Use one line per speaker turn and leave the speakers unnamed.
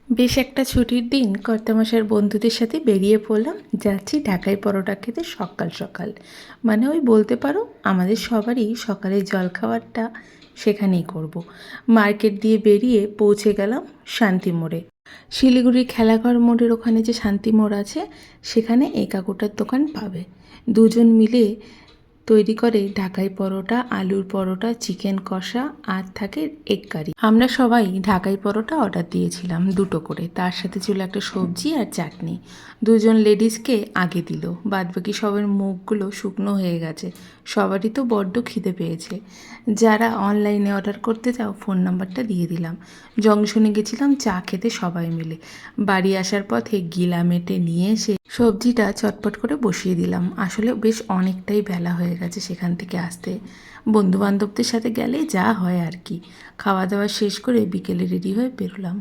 বেশ একটা ছুটির দিন কর্তামশাইয়ের বন্ধুদের সাথে বেরিয়ে পড়লাম। যাচ্ছি ঢাকাই পরোটা খেতে সকাল সকাল। মানে ওই বলতে পারো আমাদের সবারই সকালের জলখাবারটা সেখানেই করব। মার্কেট দিয়ে বেরিয়ে পৌঁছে গেলাম শান্তি মোড়ে। শিলিগুড়ির খেলাঘর মোড়ের ওখানে যে শান্তি মোড় আছে সেখানে এই কাকুটার দোকান পাবে। দুজন মিলে তৈরি করে ঢাকাই পরোটা, আলুর পরোটা, চিকেন কষা আর থাকে এগ কারি। আমরা সবাই ঢাকাই পরোটা অর্ডার দিয়েছিলাম দুটো করে, তার সাথে ছিল একটা সবজি আর চাটনি। দুজন লেডিসকে আগে দিল, বাদবাকি সবার মুখগুলো শুকনো হয়ে গেছে। সবারই তো বড্ড খিদে পেয়েছে। যারা অনলাইনে অর্ডার করতে চাও ফোন নাম্বারটা দিয়ে দিলাম। জংশনে গেছিলাম চা খেতে সবাই মিলে। বাড়ি আসার পথে গিলা মেটে নিয়ে এসে সবজিটা চটপট করে বসিয়ে দিলাম। আসলে বেশ অনেকটাই বেলা হয়ে গেছে সেখান থেকে আসতে। বন্ধুবান্ধবদের সাথে গেলে যা হয় আর কি। খাওয়া দাওয়া শেষ করে বিকেলে রেডি হয়ে বেরোলাম।